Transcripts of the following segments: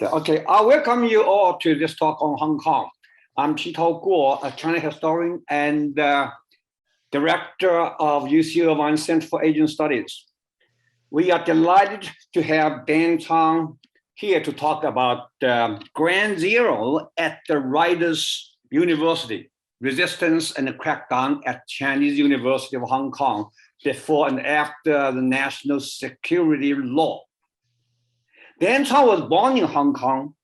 Okay, I welcome you all to this talk on Hong Kong. I'm Qitao Guo, a China historian and director of UC Irvine Center for Asian Studies. We are delighted to have Dan Tsang here to talk about Ground Zero at the Rioters University, resistance and the crackdown at Chinese University of Hong Kong before and after the national security law. Dan Tsang was born in Hong Kong.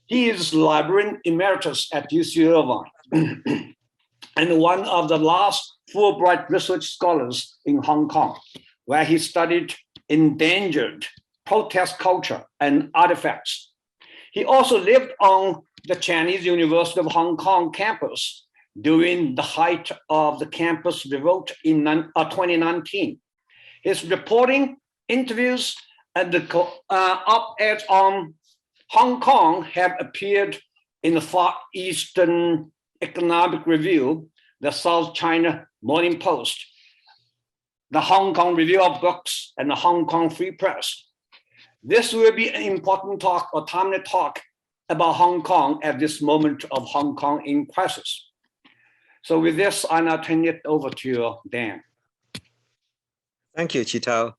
He is Librarian Emeritus at UC Irvine and one of the last Fulbright research scholars in Hong Kong, where he studied endangered protest culture and artifacts. He also lived on the Chinese University of Hong Kong campus during the height of the campus revolt in 2019. His reporting, interviews, and the op-eds on Hong Kong have appeared in the Far Eastern Economic Review, the South China Morning Post, the Hong Kong Review of Books, and the Hong Kong Free Press. This will be an important talk or timely talk about Hong Kong at this moment of Hong Kong in crisis. So with this, I now turn it over to Dan. Thank you, Qitao.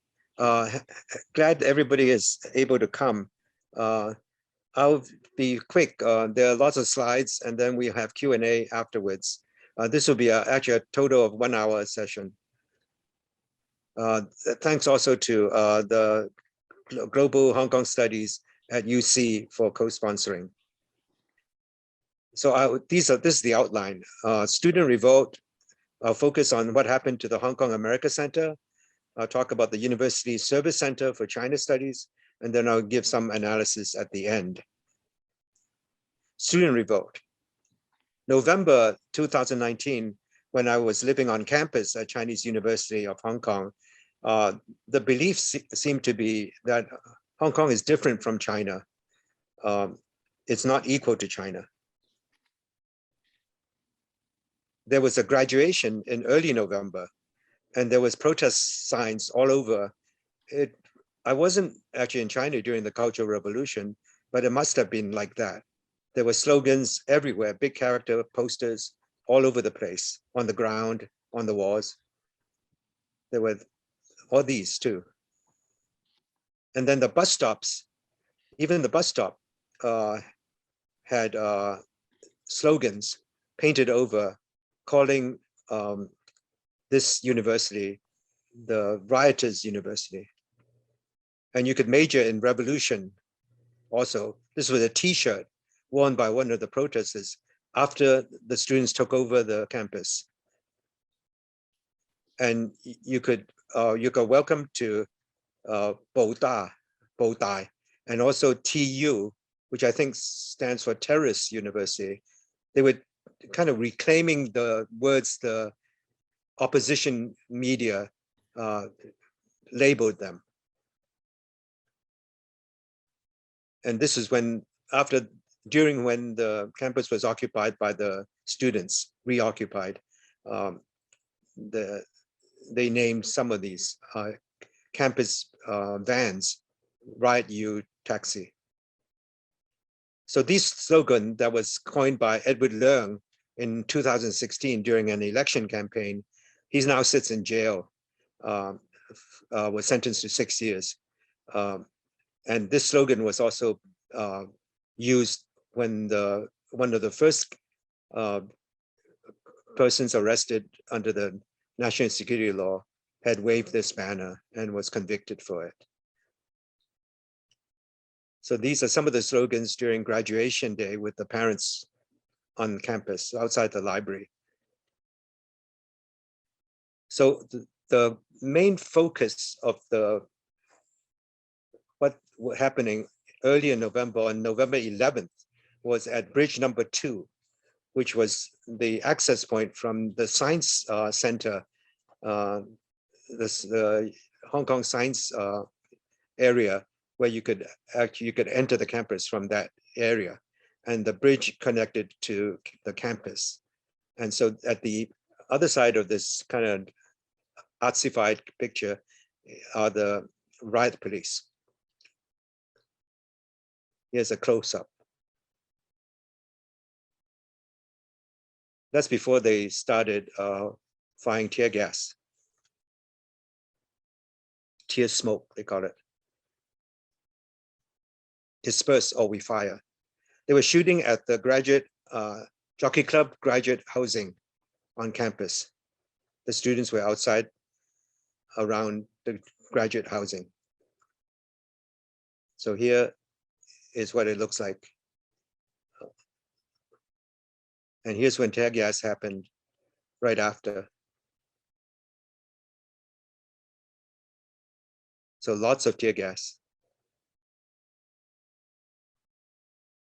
Glad everybody is able to come. I'll be quick. There are lots of slides, and then we have Q&A afterwards. This will be actually a total of 1 hour session. Thanks also to the Global Hong Kong Studies at UC for co-sponsoring. So this is the outline. Student revolt, focus on what happened to the Hong Kong America Center. I'll talk about the University Service Center for China Studies, and then I'll give some analysis at the end. Student revolt. November 2019, when I was living on campus at Chinese University of Hong Kong, the belief seemed to be that Hong Kong is different from China. It's not equal to China. There was a graduation in early November, and there was protest signs all over. I wasn't actually in China during the Cultural Revolution, but it must have been like that. There were slogans everywhere, big character posters all over the place, on the ground, on the walls. There were all these too. And then the bus stops, even the bus stop had slogans painted over, calling this university the Rioters University. And you could major in revolution also. This was a t-shirt worn by one of the protesters after the students took over the campus. And you could welcome to Bo Dai, and also TU, which I think stands for Terrorist University. They were kind of reclaiming the words the opposition media labeled them. And this is when the campus was occupied by the students, reoccupied. They named some of these campus vans, Riot U Taxi. So this slogan that was coined by Edward Leung in 2016 during an election campaign, he now sits in jail, was sentenced to 6 years. And this slogan was also used when one of the first persons arrested under the national security law had waved this banner and was convicted for it. So these are some of the slogans during graduation day with the parents on campus outside the library. So the main focus of what was happening early in November, on November 11th, was at bridge number 2, which was the access point from the Science Center, the Hong Kong Science area, where you could enter the campus from that area, and the bridge connected to the campus. And so at the other side of this kind of artsified picture are the riot police. Here's a close-up. That's before they started firing tear gas. Tear smoke, they call it. Disperse or we fire. They were shooting at the graduate jockey club graduate housing on campus. The students were outside around the graduate housing. So here is what it looks like. And here's when tear gas happened right after. So lots of tear gas.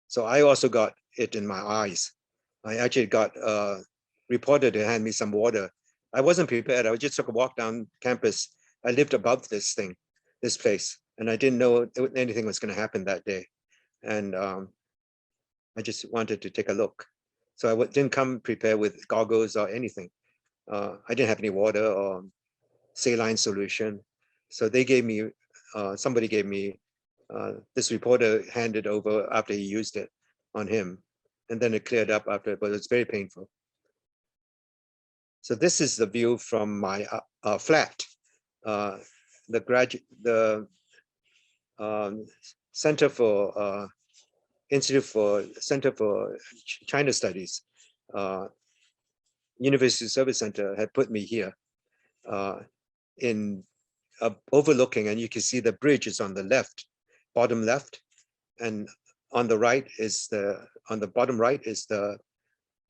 So I also got it in my eyes. I actually got a reporter to hand me some water. I wasn't prepared. I just took a walk down campus. I lived above this thing, this place, and I didn't know anything was going to happen that day. And I just wanted to take a look. So I didn't come prepared with goggles or anything. I didn't have any water or saline solution. So they gave me, somebody gave me, this reporter handed over after he used it on him. And then it cleared up after, but it's very painful. So this is the view from my flat. The Center for Center for China Studies, University Service Center had put me here in overlooking, and you can see the bridge is on the left, bottom left, and on the right is on the bottom right is the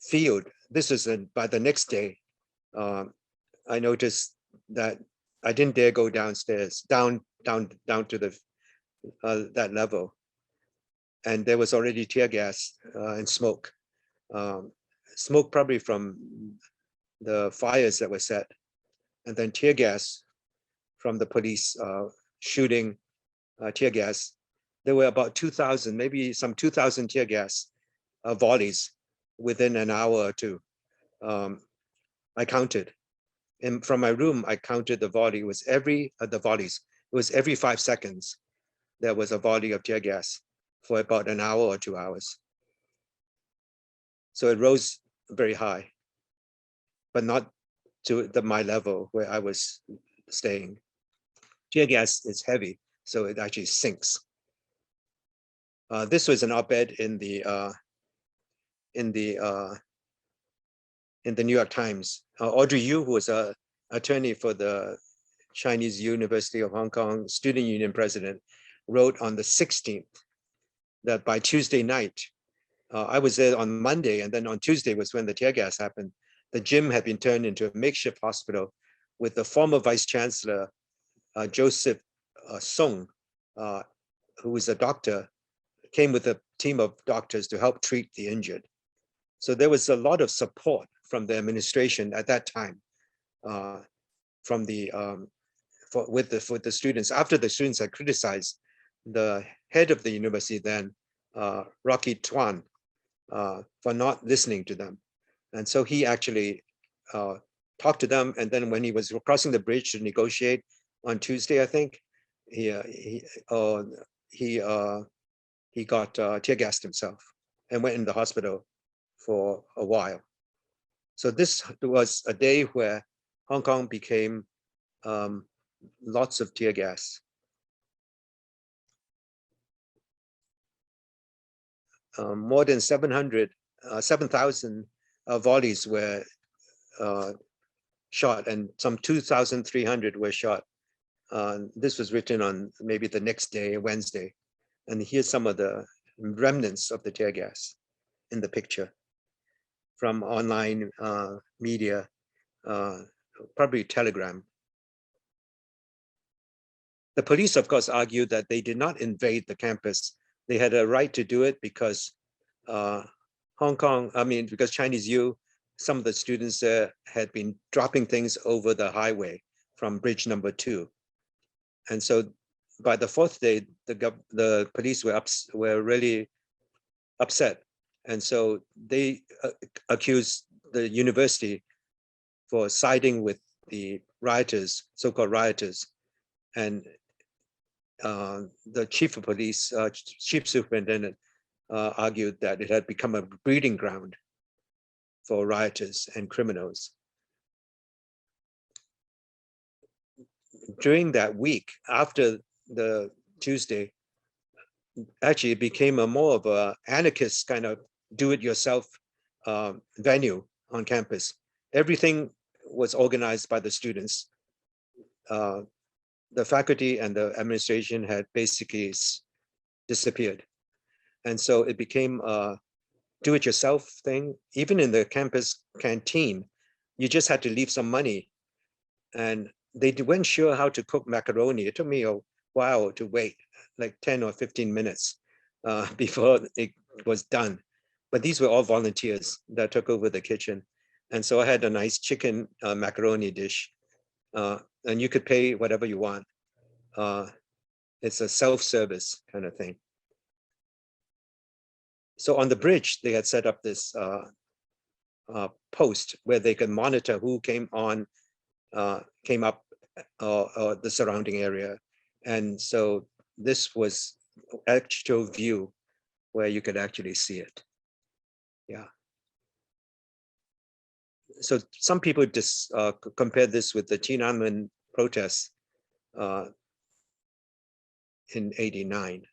field. This is by the next day. I noticed that I didn't dare go downstairs, down to the that level, and there was already tear gas and smoke. Smoke probably from the fires that were set, and then tear gas from the police shooting tear gas. There were about 2,000, maybe some 2,000 tear gas volleys within an hour or two. I counted. And from my room, I counted the volley. It was the volleys. It was every 5 seconds. There was a volley of tear gas for about an hour or 2 hours. So it rose very high, but not to my level where I was staying. Tear gas is heavy, so it actually sinks. This was an op-ed in the New York Times. Audrey Yu, who was an attorney for the Chinese University of Hong Kong Student Union president, wrote on the 16th that by Tuesday night, I was there on Monday, and then on Tuesday was when the tear gas happened. The gym had been turned into a makeshift hospital with the former vice chancellor, Joseph Song, who was a doctor, came with a team of doctors to help treat the injured. So there was a lot of support from the administration at that time, from the with the students. After the students had criticized the head of the university then, Rocky Tuan, for not listening to them, and so he actually talked to them. And then when he was crossing the bridge to negotiate on Tuesday, I think he got tear gassed himself and went in the hospital for a while. So this was a day where Hong Kong became lots of tear gas. More than 7,000 volleys were shot, and some 2,300 were shot. This was written on maybe the next day, Wednesday. And here's some of the remnants of the tear gas in the picture from online media, probably Telegram. The police, of course, argued that they did not invade the campus. They had a right to do it because because Chinese U, some of the students there had been dropping things over the highway from bridge number 2. And so by the 4th day, the police were really upset. And so they accused the university for siding with the rioters, so-called rioters. And the chief of police, chief superintendent, argued that it had become a breeding ground for rioters and criminals. During that week, after the Tuesday, actually it became a more of a anarchist kind of do-it-yourself venue on campus. Everything was organized by the students. The faculty and the administration had basically disappeared. And so it became a do-it-yourself thing. Even in the campus canteen, you just had to leave some money. And they weren't sure how to cook macaroni. It took me a while to wait, like 10 or 15 minutes before it was done. But these were all volunteers that took over the kitchen. And so I had a nice chicken macaroni dish. And you could pay whatever you want. It's a self-service kind of thing. So on the bridge, they had set up this post where they could monitor who came up the surrounding area. And so this was actual view where you could actually see it. Yeah. So some people just compare this with the Tiananmen protests in '89.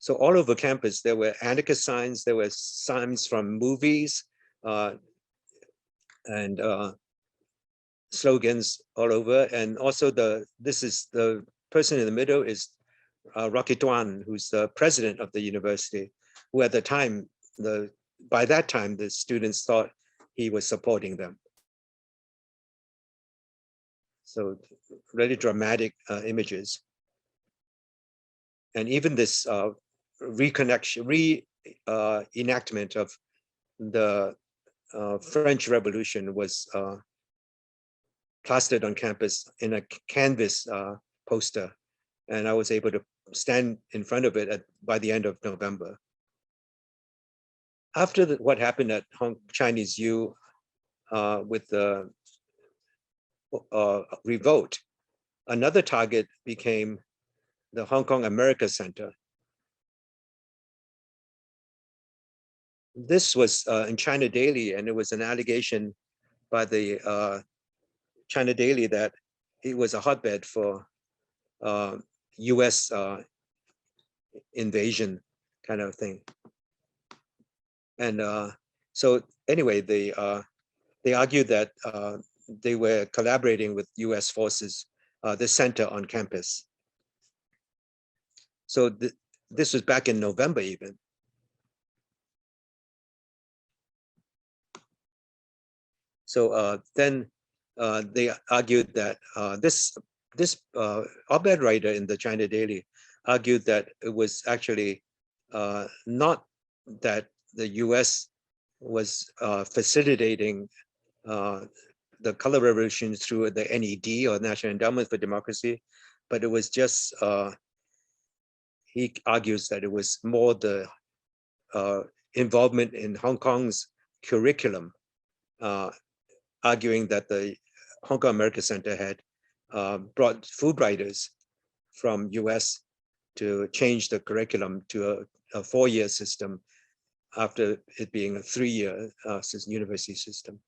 So all over campus, there were anarchist signs, there were signs from movies and slogans all over. And also this is the person in the middle is Rocky Tuan, who's the president of the university, who at the time, by that time, the students thought he was supporting them. So really dramatic images. And even this reenactment of the French Revolution was plastered on campus in a canvas poster. And I was able to stand in front of it by the end of November. After what happened at Chinese U with the revolt, another target became the Hong Kong America Center. This was in China Daily, and it was an allegation by the China Daily that it was a hotbed for US invasion kind of thing. And so anyway, they argued that they were collaborating with US forces, the center on campus. So this was back in November even. So then they argued that this op-ed writer in the China Daily argued that it was actually not that the US was facilitating the color revolution through the NED or National Endowment for Democracy, but it was just, he argues that it was more the involvement in Hong Kong's curriculum, arguing that the Hong Kong America Center had brought Fulbrighters from US to change the curriculum to a 4-year system after it being a 3-year university system.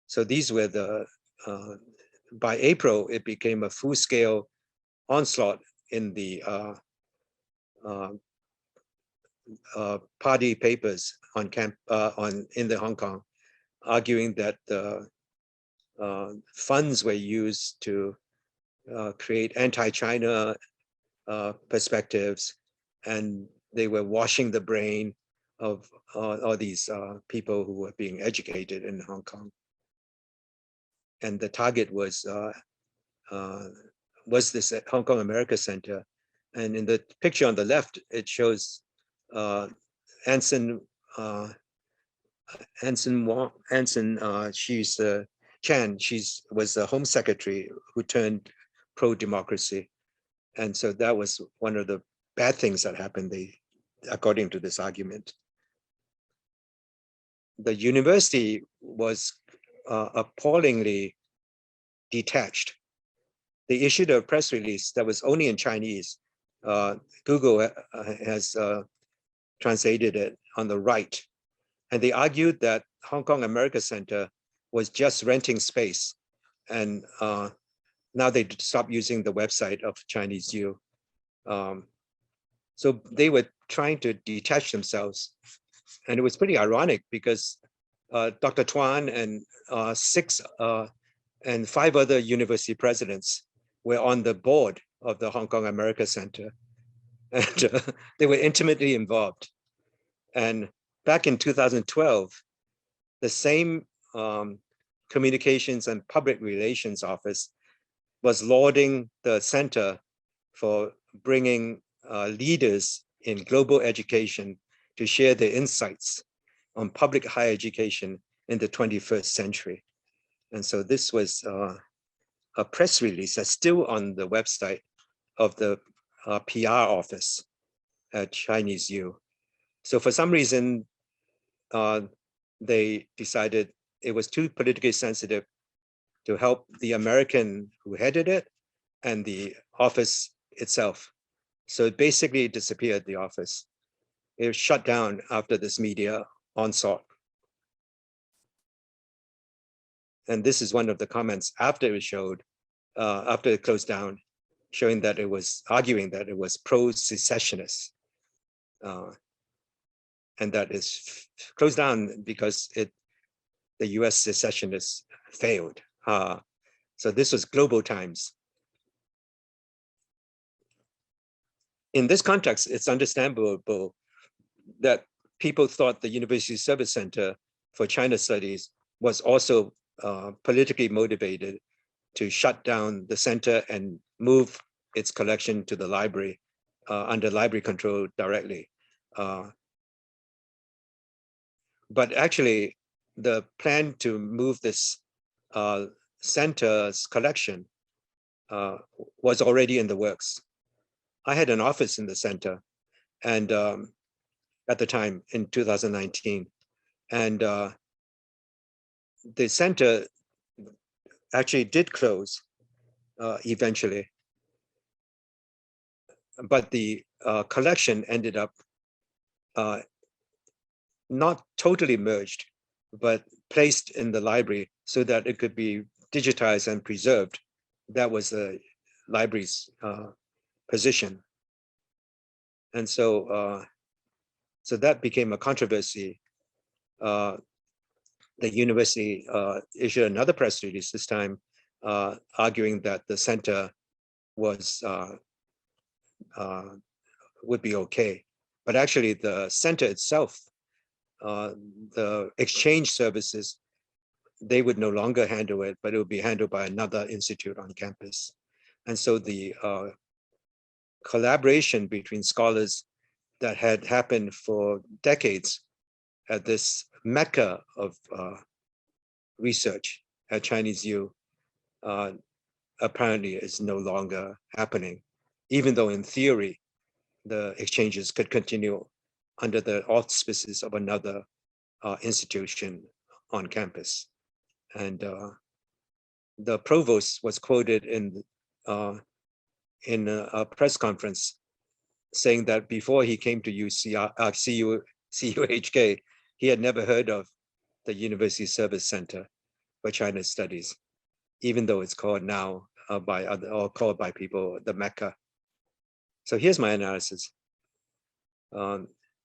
So these were the, by April, it became a full-scale onslaught in the party papers on in the Hong Kong, arguing that the funds were used to create anti-China perspectives, and they were washing the brain of all these people who were being educated in Hong Kong. And the target was this Hong Kong America Center. And in the picture on the left, it shows Anson she's Chan. Was the Home Secretary who turned pro-democracy, and so that was one of the bad things that happened. According to this argument, the university was appallingly detached they issued a press release that was only in Chinese. Google has translated it on the right. And they argued that Hong Kong America Center was just renting space. And now they stopped using the website of Chinese U. So they were trying to detach themselves. And it was pretty ironic because Dr. Tuan and 6 and 5 other university presidents were on the board of the Hong Kong America Center. And they were intimately involved. And back in 2012, the same Communications and Public Relations Office was lauding the center for bringing leaders in global education to share their insights on public higher education in the 21st century. And so this was a press release that's still on the website of the PR office at Chinese U. So for some reason, they decided it was too politically sensitive to help the American who headed it and the office itself. So it basically disappeared, the office. It was shut down after this media onslaught. And this is one of the comments after it showed, after it closed down, showing that it was arguing that it was pro-secessionist. And that is closed down because the US secessionists failed. So this was Global Times. In this context, it's understandable that people thought the University Service Center for China Studies was also politically motivated to shut down the center and move its collection to the library under library control directly. But actually, the plan to move this center's collection was already in the works. I had an office in the center, and at the time in 2019, and the center actually did close eventually, but the collection ended up not totally merged, but placed in the library so that it could be digitized and preserved. That was the library's position. And so, so that became a controversy. The university issued another press release this time, arguing that the center was would be okay. But actually the center itself, the exchange services, they would no longer handle it, but it would be handled by another institute on campus. And so the collaboration between scholars that had happened for decades at this mecca of research at Chinese U apparently is no longer happening, even though in theory, the exchanges could continue under the auspices of another institution on campus. And the provost was quoted in a press conference saying that before he came to CUHK, he had never heard of the University Service Center for China Studies, even though it's called now by other, or called by people the Mecca. So here's my analysis.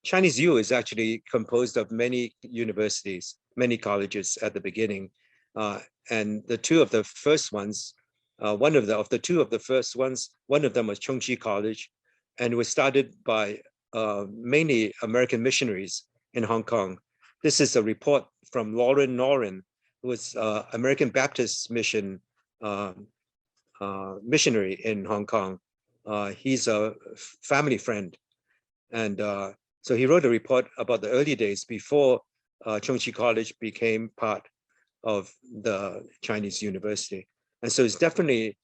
Chinese U is actually composed of many universities, many colleges at the beginning. And the two of the first ones, one of the two of the first ones, one of them was CUHK College, and it was started by mainly American missionaries in Hong Kong. This is a report from Lauren Noren, who was American Baptist mission missionary in Hong Kong. He's a family friend. And so he wrote a report about the early days before CUHK College became part of the Chinese university. And so it's definitely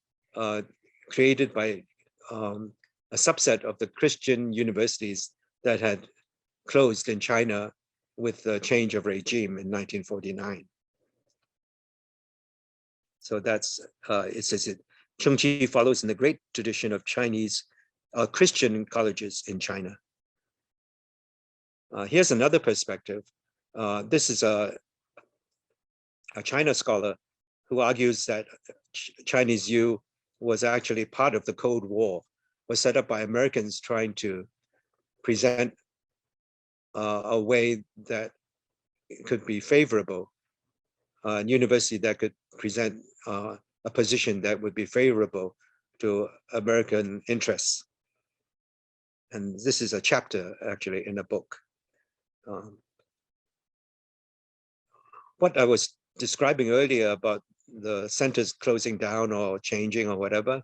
created by a subset of the Christian universities that had closed in China with the change of regime in 1949. So that's, it says Chengchi follows in the great tradition of Chinese Christian colleges in China. Here's another perspective. This is a China scholar who argues that Chinese U was actually part of the Cold War, was set up by Americans trying to present a way that could be favorable, a university that could present a position that would be favorable to American interests. And this is a chapter actually in a book. What I was describing earlier about the centers closing down or changing or whatever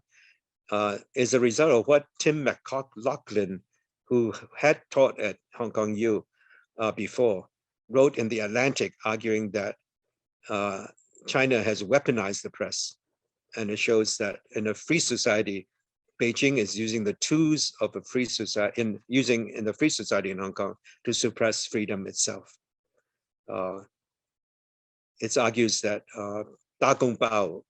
is a result of what Tim McLaughlin, who had taught at Hong Kong U before, wrote in The Atlantic, arguing that China has weaponized the press. And it shows that in a free society, Beijing is using the tools of a free society, in the free society in Hong Kong to suppress freedom itself. It argues that Da Gong Bao,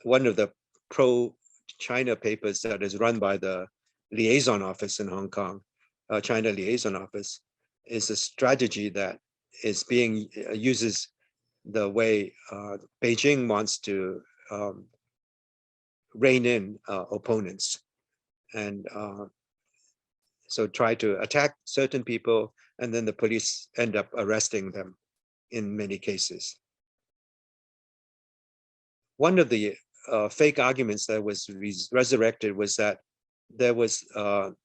one of the pro-China papers that is run by the liaison office in Hong Kong, China liaison office, is a strategy that is uses the way Beijing wants to rein in opponents, and so try to attack certain people, and then the police end up arresting them in many cases. One of the fake arguments that was resurrected was that there was the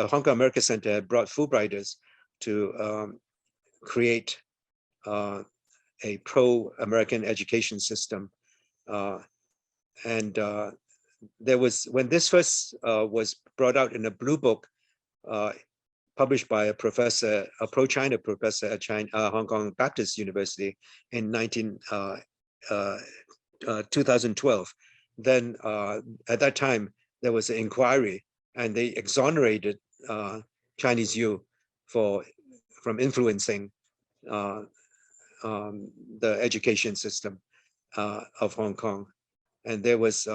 Hong Kong America Center had brought Fulbrighters to create a pro-American education system. And there was, when this first was brought out in a blue book published by a professor, a pro-China professor at Hong Kong Baptist University in 2012, then at that time there was an inquiry and they exonerated Chinese U from influencing the education system of Hong Kong. And there was,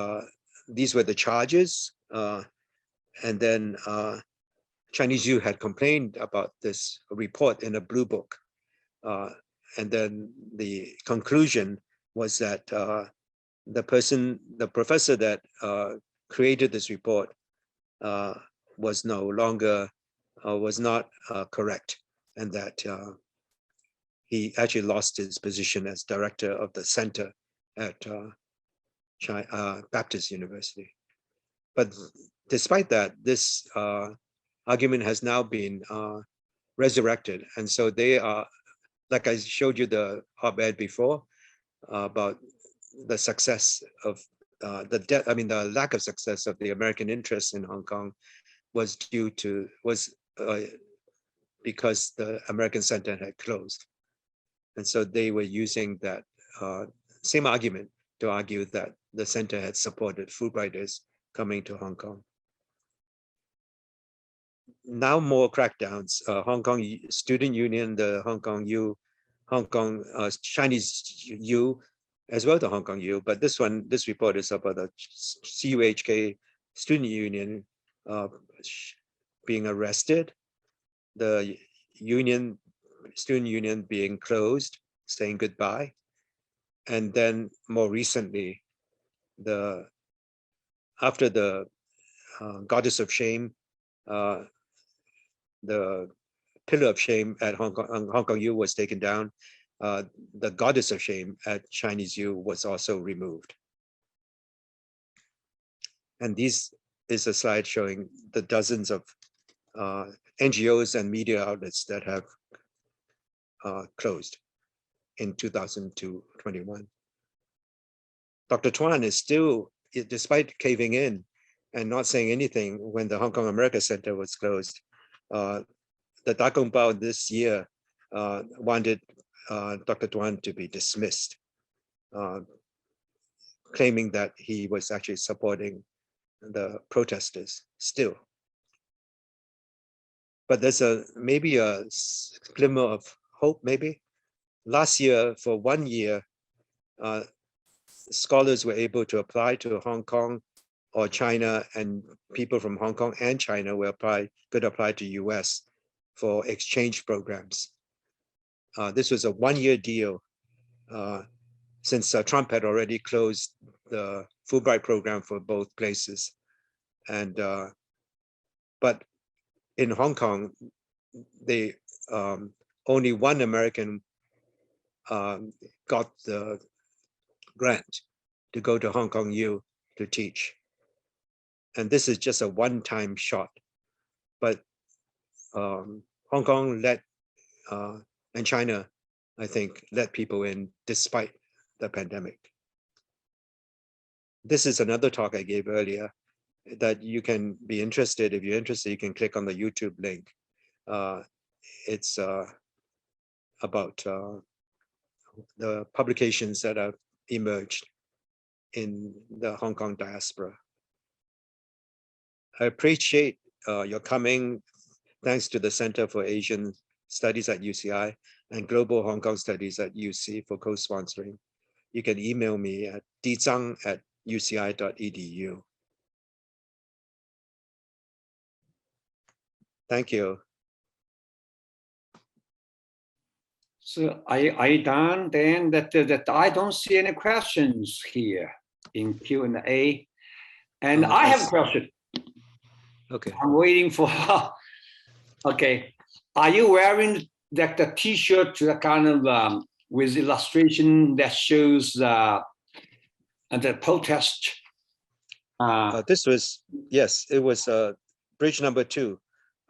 these were the charges. And then Chinese U had complained about this report in a blue book. And then the conclusion was that the professor that created this report was no longer, was not correct, and that he actually lost his position as director of the center at Baptist University. But despite that, this argument has now been resurrected. And so they are, like I showed you the op-ed before, about the success of the lack of success of the American interests in Hong Kong was because the American Center had closed. And so they were using that same argument to argue that the center had supported Fulbrighters coming to Hong Kong. Now more crackdowns. Hong Kong Student Union, the Hong Kong Chinese U, as well the Hong Kong U, but this report is about the CUHK Student Union being arrested, the student union being closed, saying goodbye, and then more recently, after the Goddess of Shame, the Pillar of Shame at Hong Kong U was taken down. The Goddess of Shame at Chinese U was also removed. And this is a slide showing the dozens of NGOs and media outlets that have closed in 2021. Dr. Tuan is still, despite caving in and not saying anything when the Hong Kong America Center was closed, the Da Gong Bao this year wanted Dr. Tuan to be dismissed, claiming that he was actually supporting the protesters still. But there's maybe a glimmer of hope, maybe. Last year, for 1 year, scholars were able to apply to Hong Kong or China, and people from Hong Kong and China could apply to US for exchange programs. This was a one-year deal since Trump had already closed the Fulbright program for both places. And but in Hong Kong, they only one American got the grant to go to Hong Kong U to teach. And this is just a one-time shot. But Hong Kong and China, I think, let people in despite the pandemic. This is another talk I gave earlier that you can be interested. If you're interested, you can click on the YouTube link. It's about the publications that have emerged in the Hong Kong diaspora. I appreciate your coming. Thanks to the Center for Asian Studies at UCI and Global Hong Kong Studies at UC for co-sponsoring. You can email me at dzang@uci.edu. Thank you. So I done then that I don't see any questions here in Q&A. And I have a question. Okay. I'm waiting for, okay. Are you wearing that the t-shirt kind of with illustration that shows the protest? This was, yes, it was bridge number 2.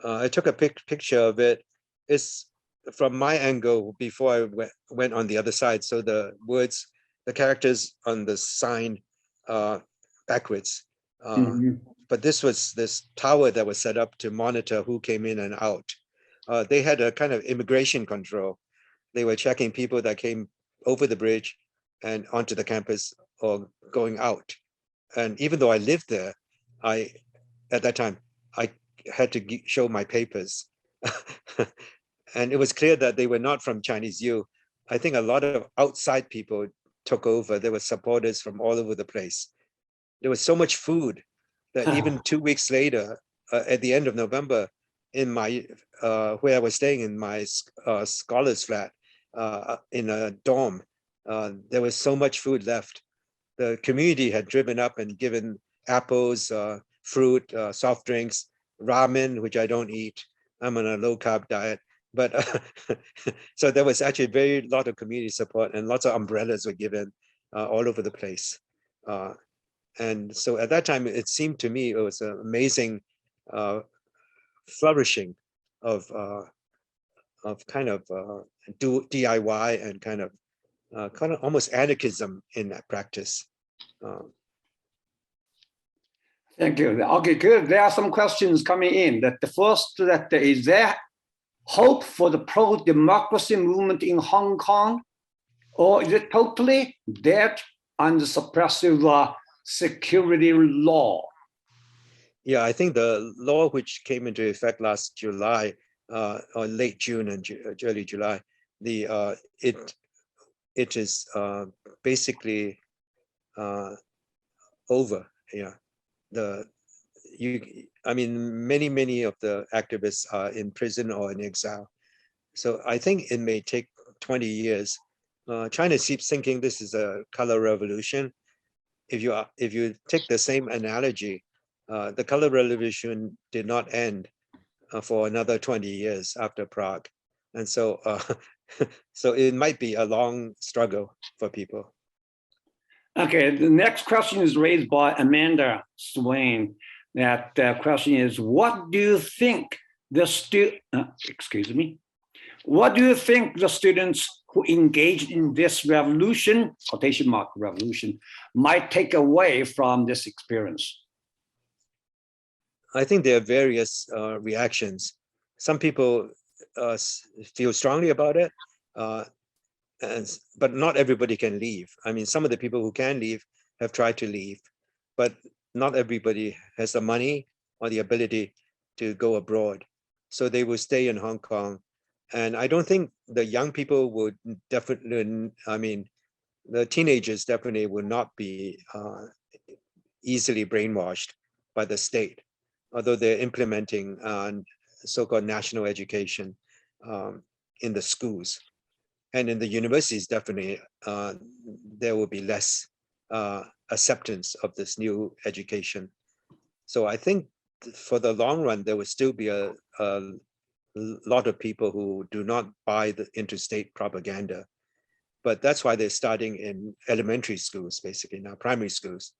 I took a picture of it. It's from my angle before I went on the other side. So the words, the characters on the sign backwards. But this was this tower that was set up to monitor who came in and out. They had a kind of immigration control. They were checking people that came over the bridge and onto the campus or going out. And even though I lived there, at that time, I had to show my papers. And it was clear that they were not from Chinese U. I think a lot of outside people took over. There were supporters from all over the place. There was so much food that even 2 weeks later, at the end of November, in my where I was staying in my scholar's flat in a dorm, there was so much food left. The community had driven up and given apples, fruit, soft drinks, ramen, which I don't eat. I'm on a low carb diet. But so there was actually very lot of community support, and lots of umbrellas were given all over the place. And so at that time, it seemed to me it was an amazing flourishing of kind of DIY and kind of almost anarchism in that practice. Thank you. Okay, good. There are some questions coming in. That the first, that is there hope for the pro-democracy movement in Hong Kong, or is it totally dead under suppressive security law? Yeah, I think the law which came into effect last July, or late June and early July, it is basically over. Yeah, I mean, many of the activists are in prison or in exile. So I think it may take 20 years. China keeps thinking this is a color revolution. If you take the same analogy, the color revolution did not end for another 20 years after Prague. And so, so it might be a long struggle for people. Okay, the next question is raised by Amanda Swain. That question is, what do you think the what do you think the students who engaged in this revolution, quotation mark revolution, might take away from this experience? I think there are various reactions. Some people feel strongly about it, but not everybody can leave. I mean, some of the people who can leave have tried to leave, but not everybody has the money or the ability to go abroad. So they will stay in Hong Kong. And I don't think the young people would definitely, I mean, the teenagers definitely will not be easily brainwashed by the state, although they're implementing so-called national education in the schools. And in the universities, definitely, there will be less acceptance of this new education. So I think for the long run, there will still be a lot of people who do not buy the interstate propaganda. But that's why they're starting in elementary schools, basically now primary schools.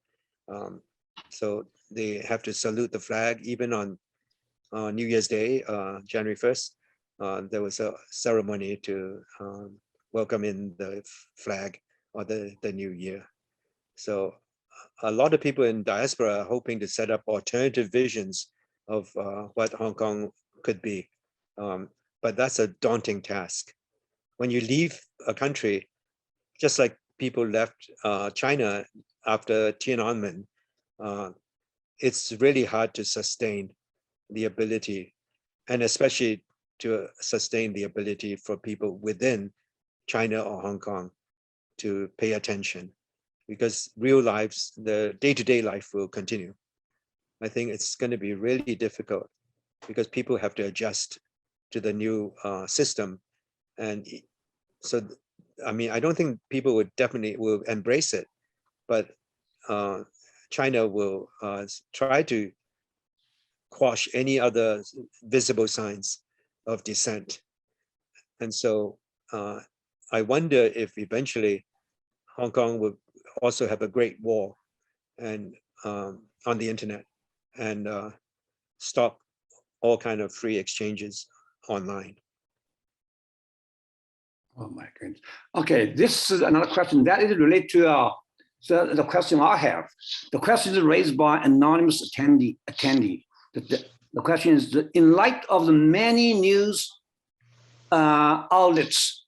So they have to salute the flag even on New Year's Day, January 1st. There was a ceremony to welcome in the flag or the new year. So a lot of people in diaspora are hoping to set up alternative visions of what Hong Kong could be. But that's a daunting task. When you leave a country, just like people left China after Tiananmen, it's really hard to sustain the ability, and especially to sustain the ability for people within China or Hong Kong to pay attention, because real lives, the day-to-day life will continue. I think it's going to be really difficult because people have to adjust to the new system. And so, I mean, I don't think people would definitely will embrace it, but China will try to quash any other visible signs of dissent. And so I wonder if eventually Hong Kong will also have a great war and on the internet and stop all kind of free exchanges online. Oh my goodness. Okay, this is another question that is related to the question I have. The question is raised by anonymous attendee. The question is, in light of the many news outlets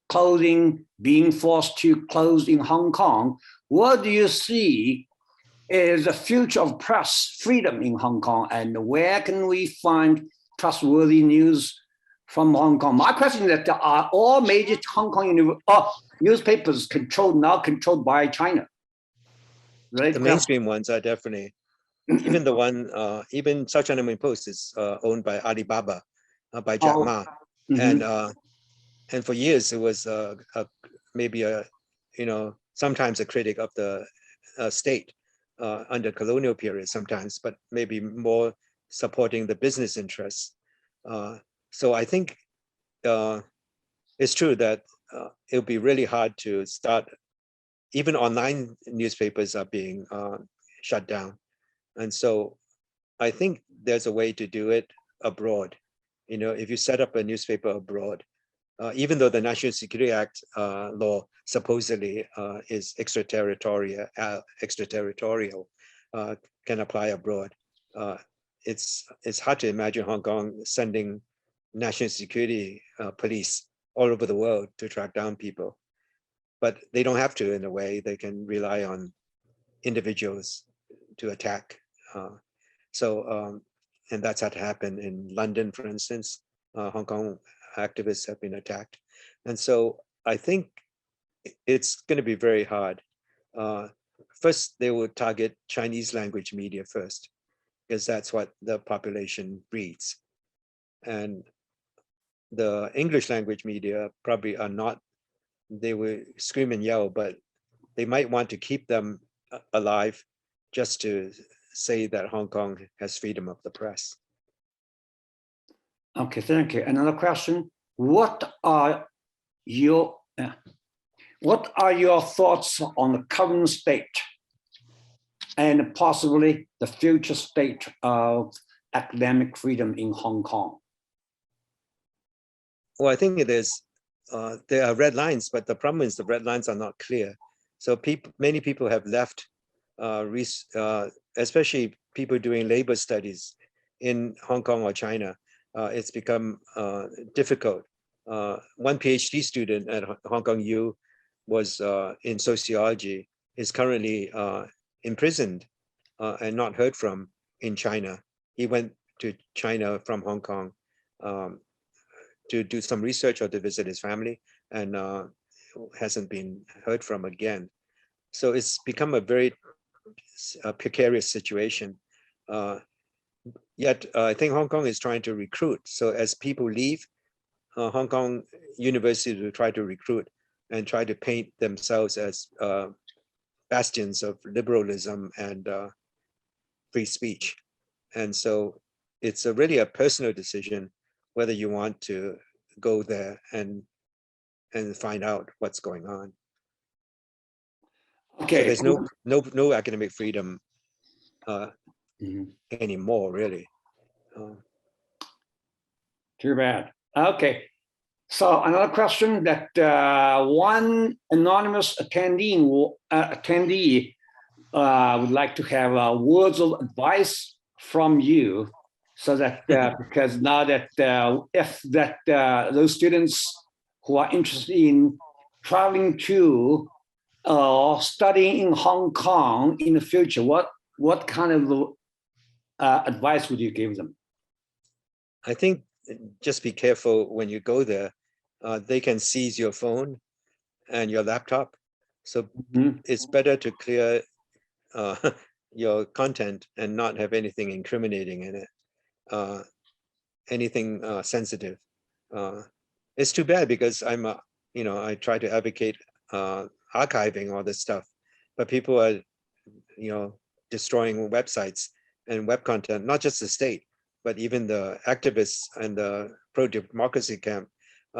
being forced to close in Hong Kong, what do you see is the future of press freedom in Hong Kong, and where can we find trustworthy news from Hong Kong? My question is that are all major Hong Kong newspapers now controlled by China? Right? The mainstream ones are definitely, even the one, even South China Morning Post is owned by Alibaba, by Jack Ma. And for years it was maybe sometimes a critic of the state under colonial period sometimes, but maybe more supporting the business interests. So I think it's true that it'll be really hard to start. Even online newspapers are being shut down. And so I think there's a way to do it abroad. If you set up a newspaper abroad, even though the National Security Act law supposedly is extraterritorial, can apply abroad. It's hard to imagine Hong Kong sending national security police all over the world to track down people. But they don't have to, in a way. They can rely on individuals to attack. And that's had to happen in London, for instance. Hong Kong activists have been attacked. And so I think it's going to be very hard. First, they will target Chinese language media first, because that's what the population reads. And the English language media probably are not, they will scream and yell, but they might want to keep them alive just to say that Hong Kong has freedom of the press. Okay, thank you. Another question: What are your thoughts on the current state and possibly the future state of academic freedom in Hong Kong? Well, I think there are red lines, but the problem is the red lines are not clear. So many people have left, especially people doing labor studies in Hong Kong or China. It's become difficult. One PhD student at Hong Kong U was in sociology, is currently imprisoned and not heard from in China. He went to China from Hong Kong to do some research or to visit his family, and hasn't been heard from again. So it's become a very precarious situation. Yet I think Hong Kong is trying to recruit. So as people leave, Hong Kong universities will try to recruit and try to paint themselves as bastions of liberalism and free speech. And so it's really a personal decision whether you want to go there and find out what's going on. Okay. So there's no academic freedom Mhm. anymore, really. Too bad. Okay. So another question that one anonymous attendee would like to have words of advice from you, so that because now that if that those students who are interested in traveling to or studying in Hong Kong in the future, what kind of advice would you give them? I think just be careful when you go there. They can seize your phone and your laptop. So it's better to clear your content and not have anything incriminating in it, anything sensitive. It's too bad because I try to advocate archiving all this stuff, but people are, destroying websites and web content, not just the state, but even the activists and the pro-democracy camp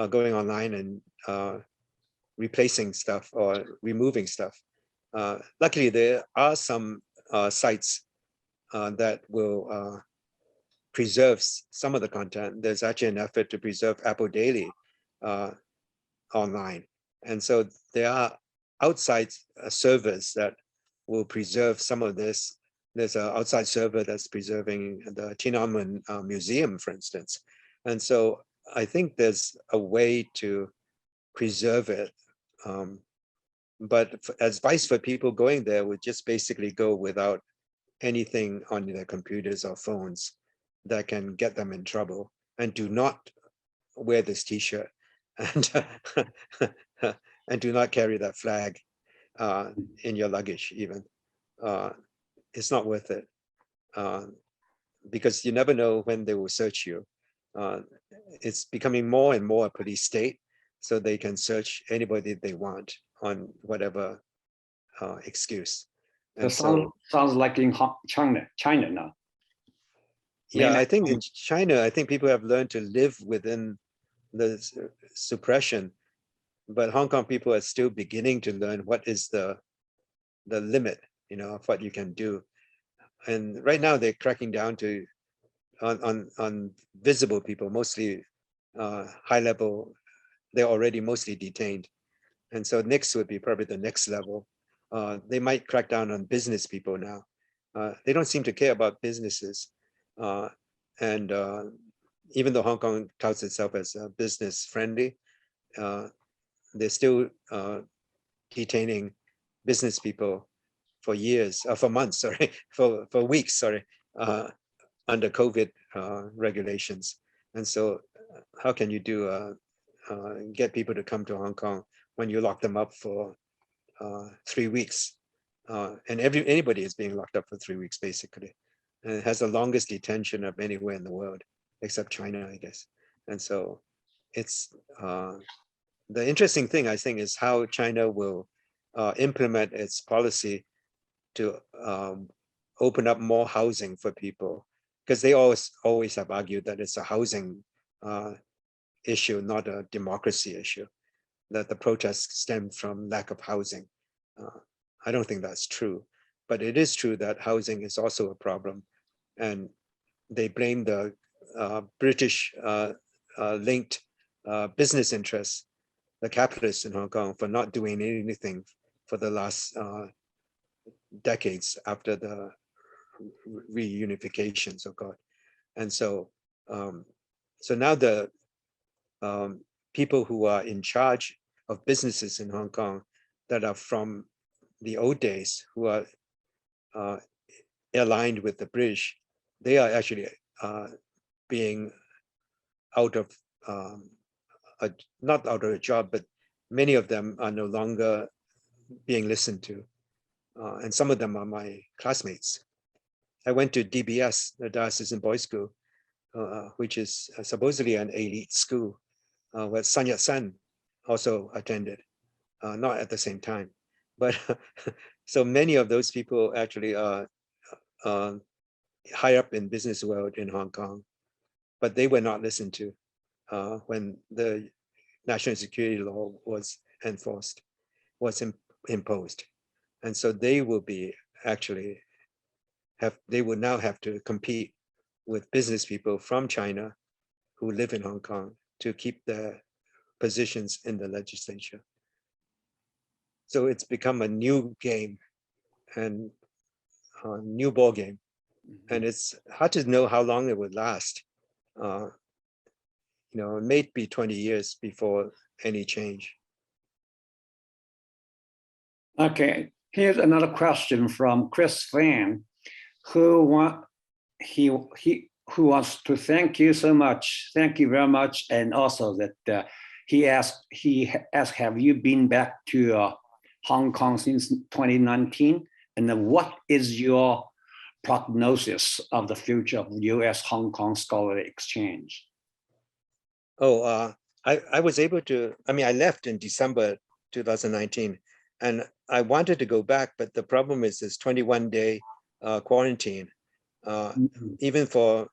going online and replacing stuff or removing stuff. Luckily, there are some sites that will preserve some of the content. There's actually an effort to preserve Apple Daily online. And so there are outside servers that will preserve some of this. There's an outside server that's preserving the Tiananmen Museum, for instance. And so I think there's a way to preserve it. But advice for people going there would just basically go without anything on their computers or phones that can get them in trouble, and do not wear this t-shirt and and do not carry that flag in your luggage even. It's not worth it, because you never know when they will search you. It's becoming more and more a police state, so they can search anybody they want on whatever excuse. And so sounds like in China now. Yeah, I think in China, I think people have learned to live within the suppression, but Hong Kong people are still beginning to learn what is the limit, of what you can do. And right now they're cracking down on visible people, mostly high level. They're already mostly detained. And so next would be probably the next level. They might crack down on business people now. They don't seem to care about businesses. And even though Hong Kong touts itself as business friendly, they're still detaining business people for years, for months, sorry, for weeks, sorry, under COVID regulations. And so how can you get people to come to Hong Kong when you lock them up for 3 weeks? And anybody is being locked up for 3 weeks, basically. And it has the longest detention of anywhere in the world, except China, I guess. And so it's the interesting thing, I think, is how China will implement its policy to open up more housing for people, because they always have argued that it's a housing issue, not a democracy issue, that the protests stem from lack of housing. I don't think that's true, but it is true that housing is also a problem. And they blame the British linked business interests, the capitalists in Hong Kong, for not doing anything for the last decades after the reunification, so-called. And so, so now the people who are in charge of businesses in Hong Kong that are from the old days, who are aligned with the British, they are actually being out of not out of a job, but many of them are no longer being listened to. and some of them are my classmates. I went to DBS, the Diocesan Boys School, which is supposedly an elite school, where Sun Yat-sen also attended, not at the same time. But so many of those people actually are high up in business world in Hong Kong, but they were not listened to when the national security law was enforced, was imposed. And so they will be actually they will now have to compete with business people from China who live in Hong Kong to keep their positions in the legislature. So it's become a new game and a new ball game. And it's hard to know how long it would last. You know, it may be 20 years before any change. Okay, here's another question from Chris Fan, who wants to thank you so much. Thank you very much. And also that he asked, have you been back to Hong Kong since 2019? And then what is your prognosis of the future of US Hong Kong scholarly exchange? Oh, I was able to, I mean, I left in December 2019 and I wanted to go back, but the problem is this 21-day quarantine, even for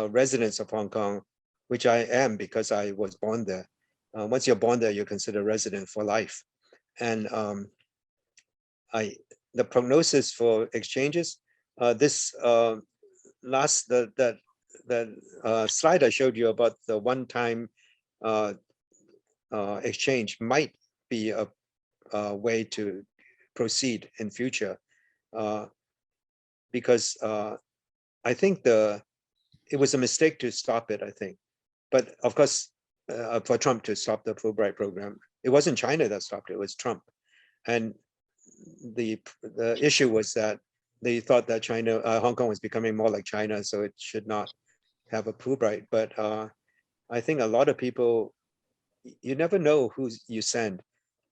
residents of Hong Kong, which I am because I was born there. Once you're born there, you're considered resident for life. And the prognosis for exchanges, this slide I showed you about the one-time exchange might be a way to proceed in future, because I think it was a mistake to stop it, I think. But of course, for Trump to stop the Fulbright program, it wasn't China that stopped it, it was Trump. And the issue was that they thought that Hong Kong was becoming more like China, so it should not have a Fulbright. But I think a lot of people, you never know who you send,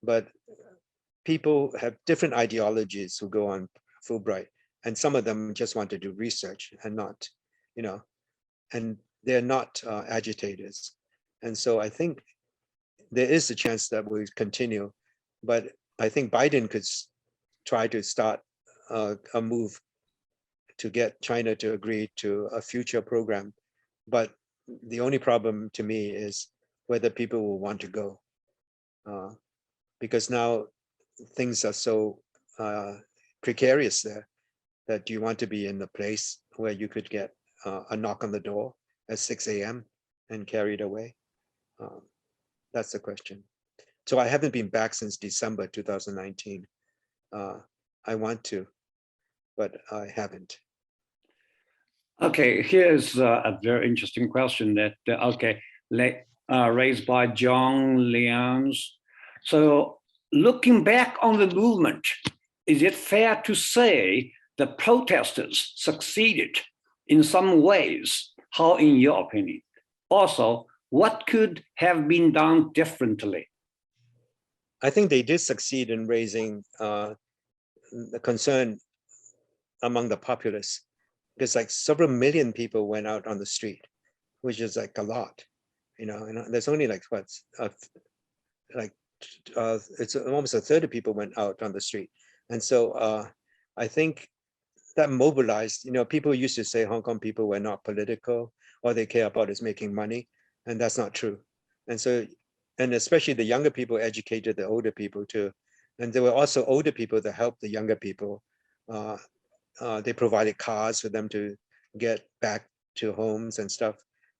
but people have different ideologies who go on Fulbright, and some of them just want to do research and not, you know, and they're not agitators. And so I think there is a chance that we'll continue, but I think Biden could try to start a move to get China to agree to a future program. But the only problem to me is whether people will want to go, because now things are so precarious there that you want to be in the place where you could get a knock on the door at 6 a.m. and carried away. That's the question. So I haven't been back since December 2019. I want to, but I haven't. Okay, here's a very interesting question that, raised by John Lyons. So looking back on the movement, is it fair to say the protesters succeeded in some ways? How, in your opinion? Also, what could have been done differently? I think they did succeed in raising the concern among the populace, because like several million people went out on the street, which is like a lot, you know, and there's only like what, it's almost a third of people went out on the street. And so I think that mobilized, you know, people used to say Hong Kong people were not political, all they care about is making money, and that's not true. And so, and especially the younger people educated the older people too. And there were also older people that helped the younger people. They provided cars for them to get back to homes and stuff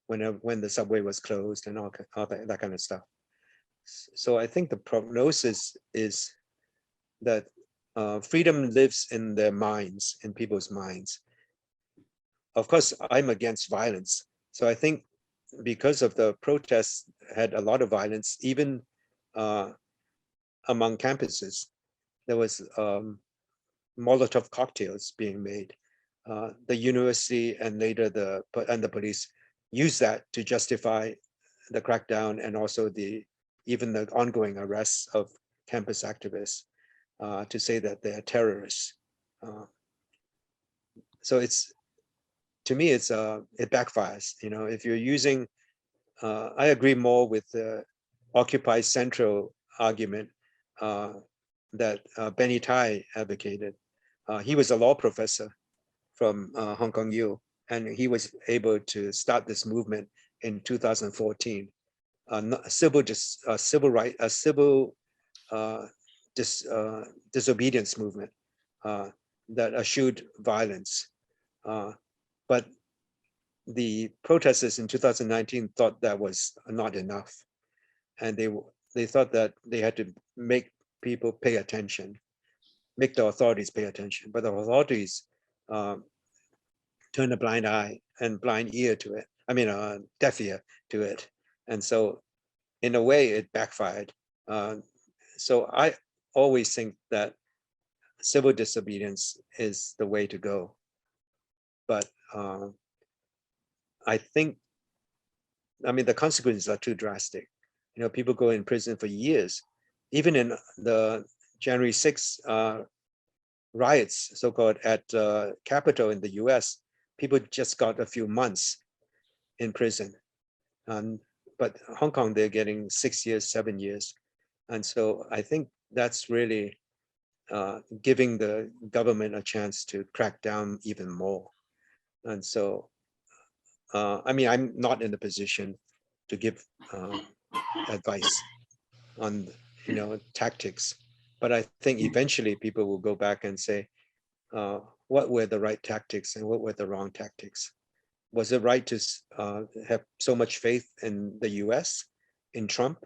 when the subway was closed and all that kind of stuff. So I think the prognosis is that freedom lives in their minds, in people's minds. Of course, I'm against violence. So I think because of the protests had a lot of violence, even among campuses, there was Molotov cocktails being made. The university and later the police used that to justify the crackdown and also even the ongoing arrests of campus activists, to say that they are terrorists. So to me, it backfires. If you're using, I agree more with the Occupy Central argument that Benny Tai advocated. He was a law professor from Hong Kong U, and he was able to start this movement in 2014. Civil disobedience movement that eschewed violence. But the protesters in 2019 thought that was not enough. And they thought that they had to make people pay attention, make the authorities pay attention. But the authorities turned a blind eye and blind ear to it. I mean, deaf ear to it. And so in a way, it backfired. So I always think that civil disobedience is the way to go. But I think, the consequences are too drastic. People go in prison for years. Even in the January 6th riots, so-called, at Capitol in the US, people just got a few months in prison. But Hong Kong, they're getting 6 years, 7 years. And so I think that's really giving the government a chance to crack down even more. And so, I'm not in a position to give advice on, tactics, but I think eventually people will go back and say, what were the right tactics and what were the wrong tactics? Was it right to have so much faith in the US, in Trump?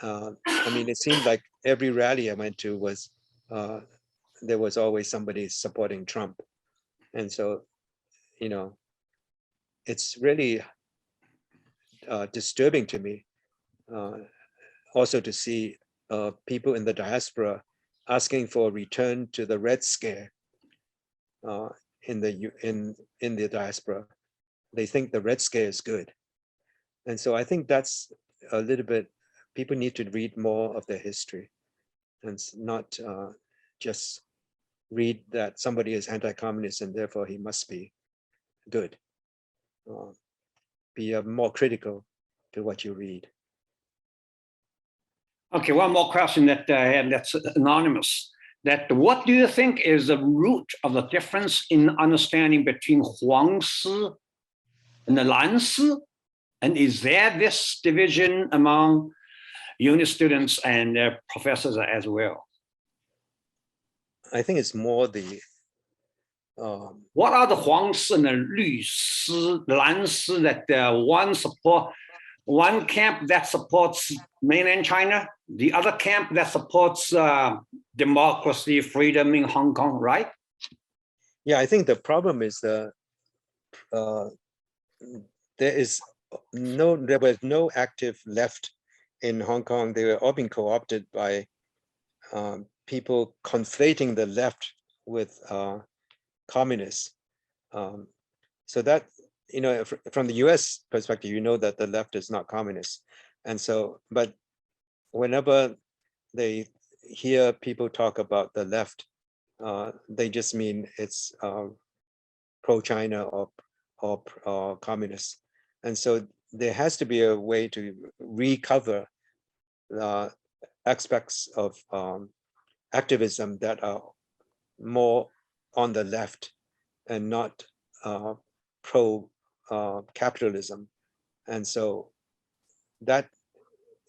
It seemed like every rally I went to was, there was always somebody supporting Trump. And so, it's really disturbing to me also to see people in the diaspora asking for a return to the Red Scare in the diaspora. They think the Red Scare is good. And so I think that's a little bit, people need to read more of their history and not just read that somebody is anti-communist and therefore he must be good. Be more critical to what you read. Okay, one more question that I had that's anonymous. That what do you think is the root of the difference in understanding between Huang Si and the Lan Si? And is there this division among uni students and professors as well? I think it's more the what are the Huang Si and the Lu Si, Lan Si that one camp that supports mainland China, the other camp that supports democracy, freedom in Hong Kong, right? Yeah, I think the problem is there was no active left in Hong Kong. They were all being co-opted by people conflating the left with communists. So that, from the US perspective, that the left is not communist. And so, but whenever they hear people talk about the left, they just mean it's pro-China or communist. And so there has to be a way to recover aspects of activism that are more on the left and not pro-capitalism. And so that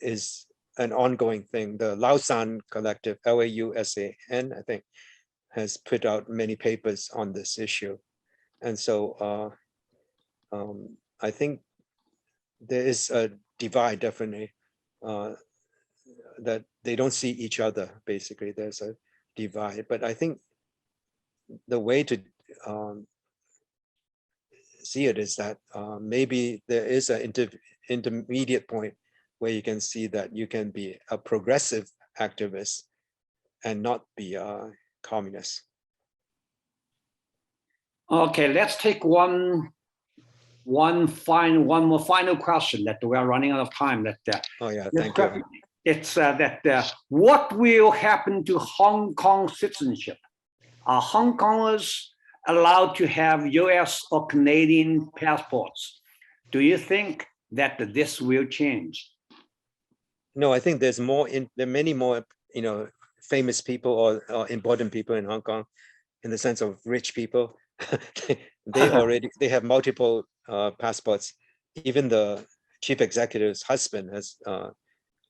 is an ongoing thing. The Lausan Collective, Lausan, I think, has put out many papers on this issue. And so I think there is a divide, definitely, that they don't see each other, basically. There's a divide. But I think the way to see it is that maybe there is an intermediate point where you can see that you can be a progressive activist and not be a communist. Okay, let's take one more final question that we are running out of time. Oh yeah, thank you. It's that what will happen to Hong Kong citizenship? Are Hong Kongers allowed to have US or Canadian passports? Do you think that this will change? No, I think there's more there are many more, famous people or important people in Hong Kong, in the sense of rich people. they have multiple passports. Even the chief executive's husband has,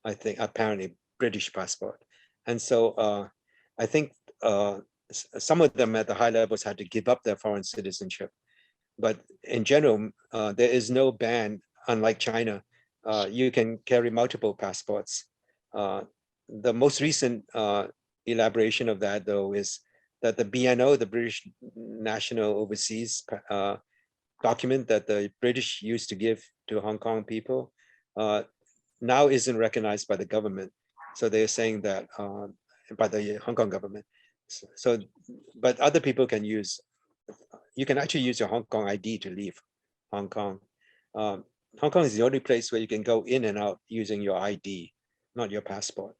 I think, apparently British passport. And so I think some of them at the high levels had to give up their foreign citizenship. But in general, there is no ban, unlike China. You can carry multiple passports. The most recent elaboration of that, though, is that the BNO, the British National Overseas document that the British used to give to Hong Kong people, now isn't recognized by the government. So they're saying that by the Hong Kong government. So, but other people can use, you can actually use your Hong Kong ID to leave Hong Kong. Hong Kong is the only place where you can go in and out using your ID, not your passport.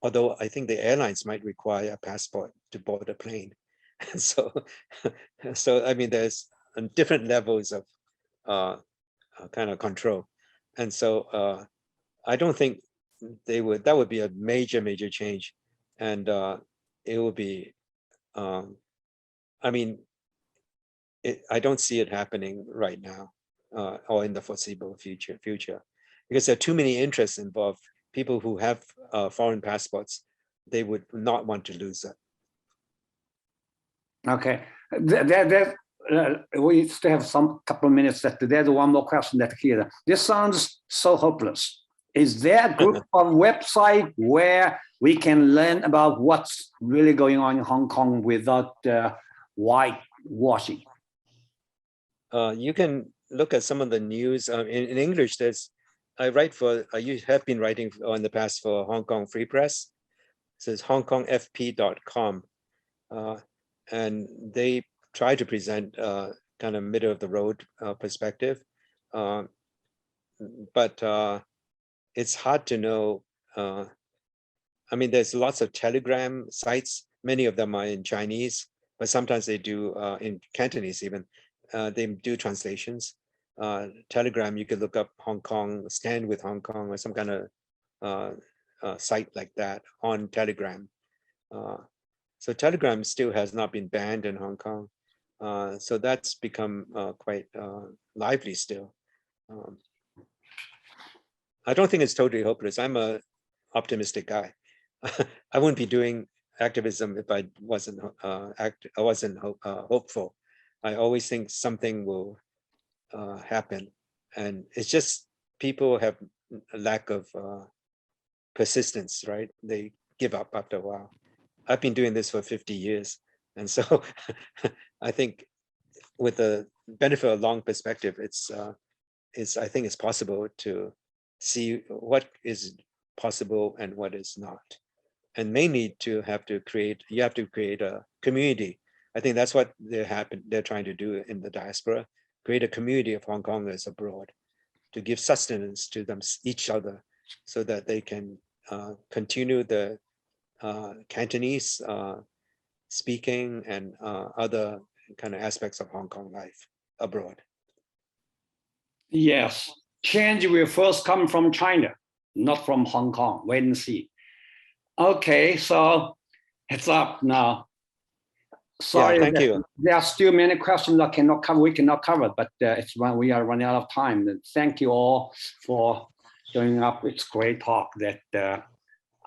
Although I think the airlines might require a passport to board a plane. So I mean, there's different levels of kind of control. And so I don't think that would be a major change. And it will be, I mean, I don't see it happening right now or in the foreseeable future, because there are too many interests involved. People who have foreign passports, they would not want to lose that. Okay, we still have some couple of minutes. There's one more question that here. This sounds so hopeless. Is there a group of website where we can learn about what's really going on in Hong Kong without whitewashing? You can look at some of the news in English. I have been writing in the past for Hong Kong Free Press. It says hongkongfp.com. And they try to present kind of middle of the road perspective. But it's hard to know. I mean, there's lots of Telegram sites. Many of them are in Chinese, but sometimes they do in Cantonese even. They do translations. Telegram, you could look up Hong Kong, Stand with Hong Kong, or some kind of site like that on Telegram. So Telegram still has not been banned in Hong Kong. So that's become quite lively still. I don't think it's totally hopeless. I'm an optimistic guy. I wouldn't be doing activism if I wasn't hopeful. I always think something will happen, and it's just people have a lack of persistence, right? They give up after a while. I've been doing this for 50 years, and so I think with the benefit of long perspective, I think it's possible to see what is possible and what is not, and mainly you have to create a community. I think that's what they're trying to do in the diaspora, create a community of Hong Kongers abroad to give sustenance to each other, so that they can continue the Cantonese speaking and other kind of aspects of Hong Kong life abroad. Yes, change will first come from China, not from Hong Kong. Wait and see. Okay, so it's up now. Sorry, yeah, thank you. There are still many questions that we cannot cover, but it's when we are running out of time. Thank you all for showing up. It's great talk.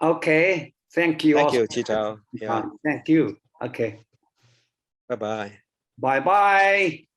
Okay, thank you. Thank you, Chitao. Yeah. Thank you. Okay. Bye-bye. Bye-bye.